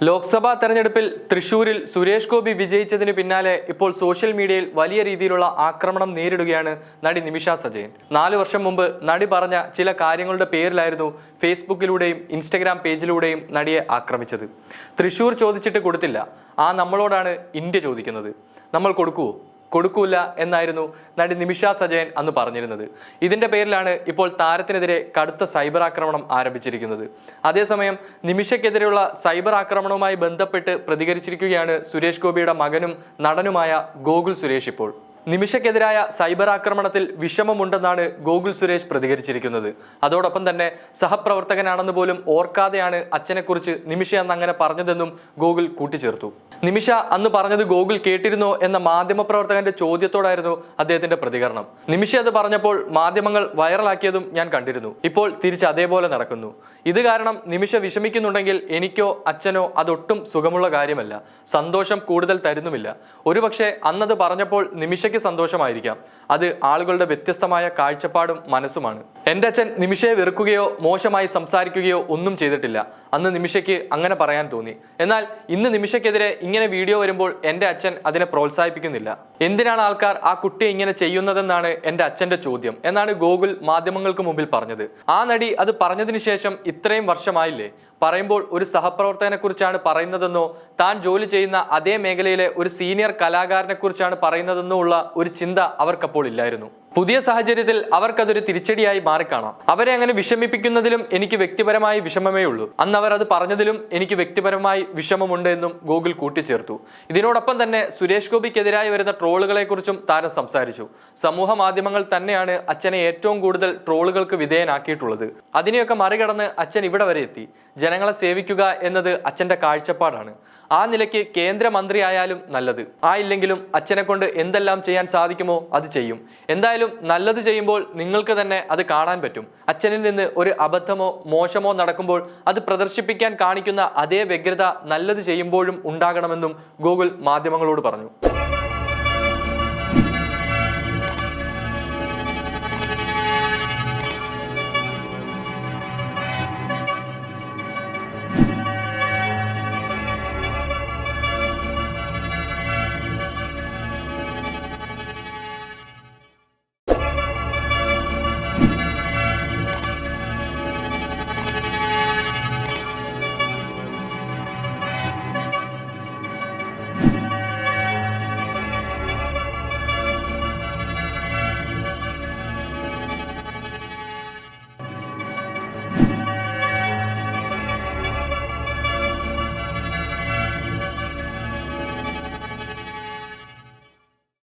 ലോക്സഭാ തെരഞ്ഞെടുപ്പിൽ തൃശൂരിൽ സുരേഷ് ഗോപി വിജയിച്ചതിന് പിന്നാലെ ഇപ്പോൾ സോഷ്യൽ മീഡിയയിൽ വലിയ രീതിയിലുള്ള ആക്രമണം നേരിടുകയാണ് നടി നിമിഷ സജയൻ. 4 വർഷം മുമ്പ് നടി പറഞ്ഞ ചില കാര്യങ്ങളുടെ പേരിലായിരുന്നു ഫേസ്ബുക്കിലൂടെയും ഇൻസ്റ്റഗ്രാം പേജിലൂടെയും നടിയെ ആക്രമിച്ചത്. തൃശൂർ ചോദിച്ചിട്ട് കൊടുത്തില്ല, ആ നമ്മളോടാണ് ഇന്ത്യ ചോദിക്കുന്നത്, നമ്മൾ കൊടുക്കൂല എന്നായിരുന്നു നടി നിമിഷ സജയൻ അന്ന് പറഞ്ഞിരുന്നത്. ഇതിന്റെ പേരിലാണ് ഇപ്പോൾ താരത്തിനെതിരെ കടുത്ത സൈബർ ആക്രമണം ആരംഭിച്ചിരിക്കുന്നത്. അതേസമയം നിമിഷയ്ക്കെതിരെയുള്ള സൈബർ ആക്രമണവുമായി ബന്ധപ്പെട്ട് പ്രതികരിച്ചിരിക്കുകയാണ് സുരേഷ് ഗോപിയുടെ മകനും നടനുമായ ഗോകുൽ സുരേഷ്. ഇപ്പോൾ നിമിഷയ്ക്കെതിരായ സൈബർ ആക്രമണത്തിൽ വിഷമമുണ്ടെന്നാണ് ഗോകുൽ സുരേഷ് പ്രതികരിച്ചിരിക്കുന്നത്. അതോടൊപ്പം തന്നെ സഹപ്രവർത്തകനാണെന്ന് പോലും ഓർക്കാതെയാണ് അച്ഛനെക്കുറിച്ച് നിമിഷ അന്ന് അങ്ങനെ പറഞ്ഞതെന്നും ഗോകുൽ കൂട്ടിച്ചേർത്തു. നിമിഷ അന്ന് പറഞ്ഞത് ഗോകുൽ കേട്ടിരുന്നോ എന്ന മാധ്യമപ്രവർത്തകന്റെ ചോദ്യത്തോടായിരുന്നു അദ്ദേഹത്തിന്റെ പ്രതികരണം. നിമിഷ അത് പറഞ്ഞപ്പോൾ മാധ്യമങ്ങൾ വൈറലാക്കിയതും ഞാൻ കണ്ടിരുന്നു. ഇപ്പോൾ തിരിച്ച് അതേപോലെ നടക്കുന്നു. ഇത് കാരണം നിമിഷ വിഷമിക്കുന്നുണ്ടെങ്കിൽ എനിക്കോ അച്ഛനോ അതൊട്ടും സുഖമുള്ള കാര്യമല്ല, സന്തോഷം കൂടുതൽ തരുന്നുമില്ല. ഒരുപക്ഷെ അന്നത് പറഞ്ഞപ്പോൾ നിമിഷയ്ക്ക് സന്തോഷമായിരിക്കാം. അത് ആളുകളുടെ വ്യത്യസ്തമായ കാഴ്ചപ്പാടും മനസ്സുമാണ്. എൻ്റെ അച്ഛൻ നിമിഷയെ വെറുക്കുകയോ മോശമായി സംസാരിക്കുകയോ ഒന്നും ചെയ്തിട്ടില്ല. അന്ന് നിമിഷയ്ക്ക് അങ്ങനെ പറയാൻ തോന്നി. എന്നാൽ ഇന്ന് നിമിഷയ്ക്കെതിരെ ഇങ്ങനെ വീഡിയോ വരുമ്പോൾ എൻ്റെ അച്ഛൻ അതിനെ പ്രോത്സാഹിപ്പിക്കുന്നില്ല. എന്തിനാണ് ആൾക്കാർ ആ കുട്ടിയെ ഇങ്ങനെ ചെയ്യുന്നതെന്നാണ് എൻ്റെ അച്ഛൻ്റെ ചോദ്യം എന്നാണ് ഗോകുൽ മാധ്യമങ്ങൾക്ക് മുമ്പിൽ പറഞ്ഞത്. ആ നടി അത് പറഞ്ഞതിന് ശേഷം ഇത്രയും വർഷമായില്ലേ, പറയുമ്പോൾ ഒരു സഹപ്രവർത്തകനെ കുറിച്ചാണ് പറയുന്നതെന്നോ താൻ ജോലി ചെയ്യുന്ന അതേ മേഖലയിലെ ഒരു സീനിയർ കലാകാരനെ കുറിച്ചാണ് പറയുന്നതെന്നോ ഉള്ള ഒരു ചിന്ത അവർക്കപ്പോൾ ഇല്ലായിരുന്നു. പുതിയ സാഹചര്യത്തിൽ അവർക്കതൊരു തിരിച്ചടിയായി മാറിക്കാണാം. അവരെ അങ്ങനെ വിഷമിപ്പിക്കുന്നതിലും എനിക്ക് വ്യക്തിപരമായി വിഷമമേ ഉള്ളൂ. അന്ന് അവർ അത് പറഞ്ഞതിലും എനിക്ക് വ്യക്തിപരമായി വിഷമമുണ്ട് എന്നും ഗോകുൽ കൂട്ടിച്ചേർത്തു. ഇതിനോടൊപ്പം തന്നെ സുരേഷ് ഗോപിക്കെതിരായി വരുന്ന ട്രോളുകളെ കുറിച്ചും താരം സംസാരിച്ചു. സമൂഹ മാധ്യമങ്ങൾ തന്നെയാണ് അച്ഛനെ ഏറ്റവും കൂടുതൽ ട്രോളുകൾക്ക് വിധേയനാക്കിയിട്ടുള്ളത്. അതിനെയൊക്കെ മറികടന്ന് അച്ഛൻ ഇവിടെ വരെ എത്തി. ജനങ്ങളെ സേവിക്കുക എന്നത് അച്ഛൻ്റെ കാഴ്ചപ്പാടാണ്. ആ നിലയ്ക്ക് കേന്ദ്രമന്ത്രിയായാലും നല്ലത്, ആയില്ലെങ്കിലും അച്ഛനെ കൊണ്ട് എന്തെല്ലാം ചെയ്യാൻ സാധിക്കുമോ അത് ചെയ്യും. എന്തായാലും നല്ലത് ചെയ്യുമ്പോൾ നിങ്ങൾക്ക് തന്നെ അത് കാണാൻ പറ്റും. അച്ഛനിൽ നിന്ന് ഒരു അബദ്ധമോ മോശമോ നടക്കുമ്പോൾ അത് പ്രദർശിപ്പിക്കാൻ കാണിക്കുന്ന അതേ വ്യഗ്രത നല്ലത് ചെയ്യുമ്പോഴും ഉണ്ടാകണമെന്നും ഗോകുൽ മാധ്യമങ്ങളോട് പറഞ്ഞു.